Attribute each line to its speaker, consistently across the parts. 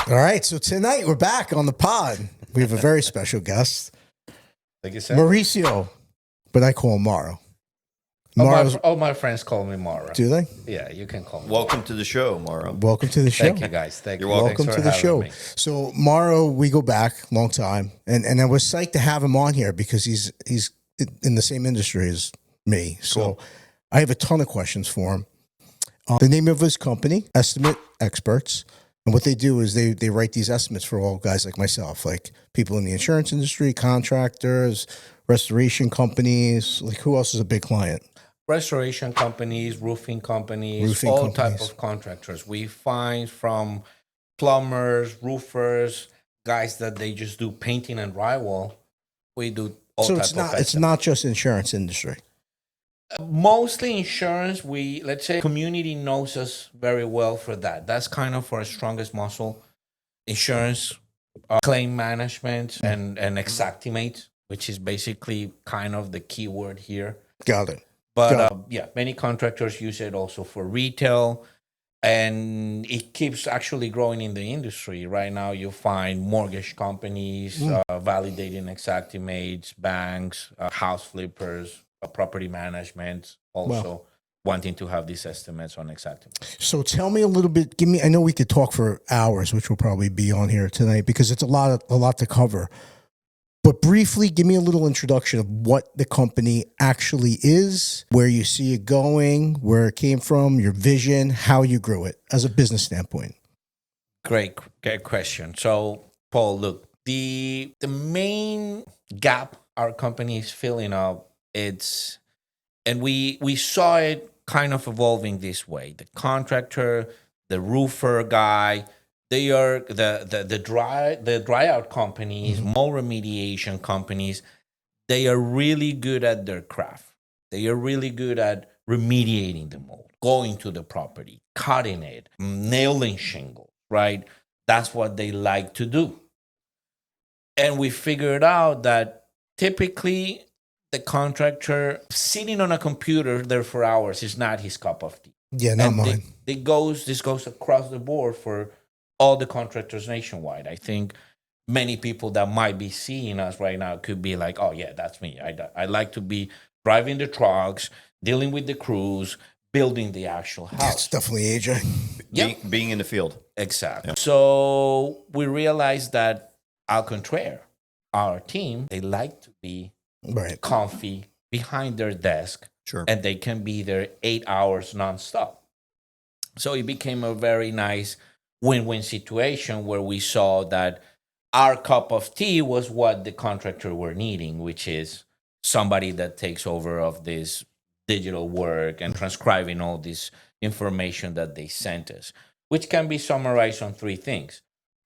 Speaker 1: All right, so tonight we're back on the pod. We have a very special guest,
Speaker 2: Like you said.
Speaker 1: Mauricio, but I call him Mauro.
Speaker 2: All my friends call me Mauro.
Speaker 1: Do they?
Speaker 2: Yeah, you can call me.
Speaker 3: Welcome to the show, Mauro.
Speaker 1: Welcome to the show.
Speaker 2: Thank you, guys. Thank you.
Speaker 1: Welcome
Speaker 2: Thanks
Speaker 1: to
Speaker 2: for
Speaker 1: the
Speaker 2: having
Speaker 1: show.
Speaker 2: me.
Speaker 1: So Mauro, we go back long time, and I was psyched to have him on here because he's in the same industry as me. So
Speaker 3: Cool.
Speaker 1: I have a ton of questions for him. The name of his company, Estimate Experts. And what they do is they write these estimates for all guys like myself, like people in the insurance industry, contractors, restoration companies. Like, who else is a big client?
Speaker 2: Restoration companies, roofing companies, all type of contractors. We find from plumbers, roofers, guys that they just do painting and drywall. We do all
Speaker 1: So
Speaker 2: type
Speaker 1: it's
Speaker 2: of
Speaker 1: not
Speaker 2: estimates.
Speaker 1: it's not just insurance industry.
Speaker 2: Mostly insurance. Let's say community knows us very well for that. That's kind of our strongest muscle. Insurance, claim management, and Xactimate, which is basically kind of the key word here.
Speaker 1: Got it.
Speaker 2: But many contractors use it also for retail, and it keeps actually growing in the industry. Right now, you find mortgage companies validating Xactimates, banks, house flippers, property management, also wanting to have these estimates on Xactimate.
Speaker 1: So tell me a little bit. I know we could talk for hours, which will probably be on here tonight because it's a lot to cover. But briefly, give me a little introduction of what the company actually is, where you see it going, where it came from, your vision, how you grew it as a business standpoint.
Speaker 2: Great question. So, Paul, look, the main gap our company is filling up, and we saw it kind of evolving this way. The contractor, the roofer guy, they are the dry out companies, mold remediation companies. They are really good at their craft. They are really good at remediating the mold, going to the property, cutting it, nailing shingle, right? That's what they like to do. And we figured out that typically the contractor sitting on a computer there for hours is not his cup of tea.
Speaker 1: Yeah, not mine.
Speaker 2: This goes across the board for all the contractors nationwide. I think many people that might be seeing us right now could be like, oh, yeah, that's me. I like to be driving the trucks, dealing with the crews, building the actual house.
Speaker 1: That's definitely AJ.
Speaker 3: Being in the field.
Speaker 2: Exactly. Yeah. So we realized that au contraire, our team, they like to be comfy behind their desk.
Speaker 3: Sure.
Speaker 2: And they can be there 8 hours nonstop. So it became a very nice win-win situation where we saw that our cup of tea was what the contractor were needing, which is somebody that takes over of this digital work and transcribing all this information that they sent us, which can be summarized on 3 things.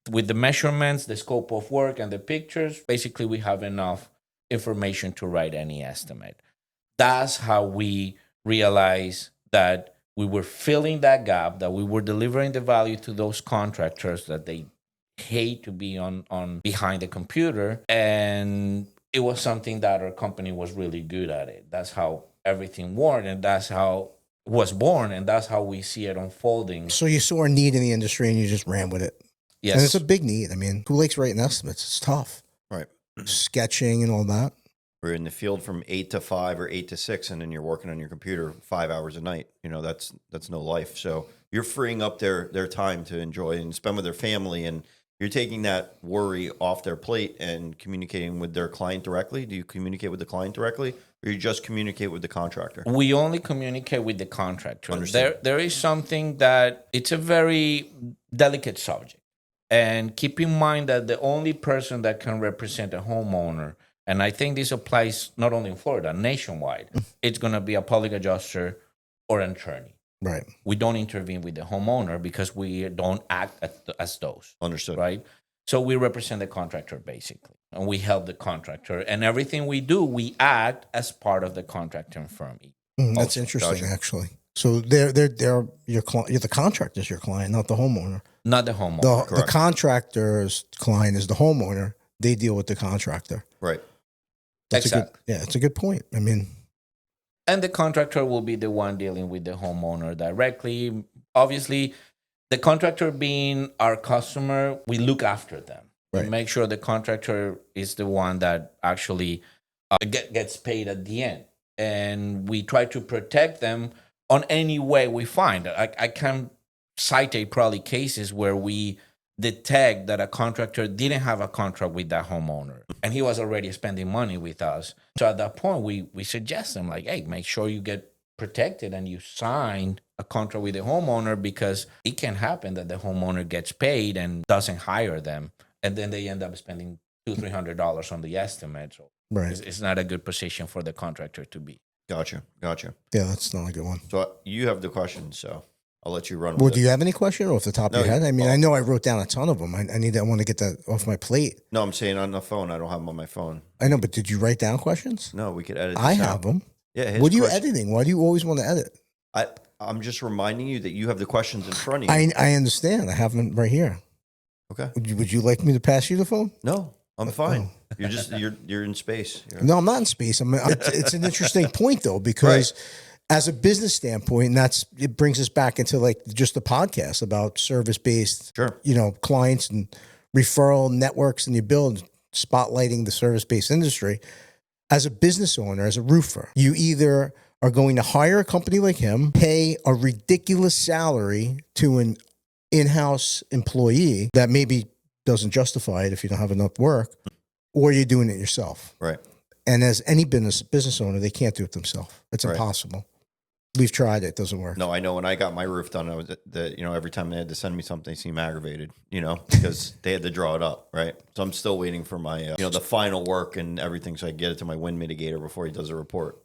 Speaker 2: With the measurements, the scope of work, and the pictures, basically we have enough information to write any estimate. That's how we realized that we were filling that gap, that we were delivering the value to those contractors that they hate to be on behind the computer. And it was something that our company was really good at it. That's how everything worked, and that's how it was born, and that's how we see it unfolding.
Speaker 1: So you saw a need in the industry and you just ran with it.
Speaker 2: Yes.
Speaker 1: And it's a big need. I mean, who likes writing estimates? It's tough.
Speaker 3: Right.
Speaker 1: Sketching and all that.
Speaker 3: We're in the field from 8 to 5 or 8 to 6, and then you're working on your computer 5 hours a night. You know, that's no life. So you're freeing up their time to enjoy and spend with their family, and you're taking that worry off their plate and communicating with their client directly. Do you communicate with the client directly, or you just communicate with the contractor?
Speaker 2: We only communicate with the contractor. There is something that it's a very delicate subject. And keep in mind that the only person that can represent a homeowner, and I think this applies not only in Florida, nationwide, it's going to be a public adjuster or an attorney.
Speaker 1: Right.
Speaker 2: We don't intervene with the homeowner because we don't act as those.
Speaker 3: Understood.
Speaker 2: Right? So we represent the contractor, basically, and we help the contractor. And everything we do, we act as part of the contracting firm.
Speaker 1: That's interesting, actually. So they're your client. The contractor's your client, not the homeowner.
Speaker 2: Not the homeowner.
Speaker 1: The contractor's client is the homeowner. They deal with the contractor.
Speaker 3: Right.
Speaker 2: Exactly.
Speaker 1: It's a good point. I mean,
Speaker 2: and the contractor will be the one dealing with the homeowner directly. Obviously, The contractor being our customer, we look after them.
Speaker 1: Right.
Speaker 2: We make sure the contractor is the one that actually gets paid at the end. And we try to protect them on any way we find. I can cite probably cases where we detect that a contractor didn't have a contract with that homeowner and he was already spending money with us. So at that point, we suggest them like, hey, make sure you get protected and you sign a contract with the homeowner, because it can happen that the homeowner gets paid and doesn't hire them. And then they end up spending $200-$300 on the estimate. So
Speaker 1: Right.
Speaker 2: it's not a good position for the contractor to be.
Speaker 3: Gotcha.
Speaker 1: Yeah, that's not a good one.
Speaker 3: So you have the question, so I'll let you run with
Speaker 1: Well,
Speaker 3: it.
Speaker 1: do you have any question off the top of
Speaker 3: No,
Speaker 1: your head? I mean,
Speaker 3: oh.
Speaker 1: I know I wrote down a ton of them. I want to get that off my plate.
Speaker 3: No, I'm saying on the phone. I don't have them on my phone.
Speaker 1: I know, but did you write down questions?
Speaker 3: No, we could edit this
Speaker 1: I
Speaker 3: out.
Speaker 1: have them.
Speaker 3: Yeah. his
Speaker 1: What are you
Speaker 3: question-
Speaker 1: editing? Why do you always want to edit?
Speaker 3: I'm just reminding you that you have the questions in front of you.
Speaker 1: I understand. I have them right here.
Speaker 3: Okay.
Speaker 1: Would you like me to pass you the phone?
Speaker 3: No, I'm fine.
Speaker 1: Oh.
Speaker 3: You're just you're in space. You're-
Speaker 1: No, I'm not in space. It's an interesting point though, because as a business standpoint, and it brings us back into like just the podcast about service-based,
Speaker 3: Sure.
Speaker 1: Clients and referral networks, and you build spotlighting the service-based industry. As a business owner, as a roofer, you either are going to hire a company like him, pay a ridiculous salary to an in-house employee that maybe doesn't justify it if you don't have enough work, or you're doing it yourself.
Speaker 3: Right.
Speaker 1: And as any business owner, they can't do it themselves. It's
Speaker 3: Right.
Speaker 1: impossible. We've tried it. It doesn't work.
Speaker 3: No, I know when I got my roof done, I was every time they had to send me something, they seemed aggravated, because they had to draw it up, right? So I'm still waiting for my, the final work and everything, so I can get it to my wind mitigator before he does a report,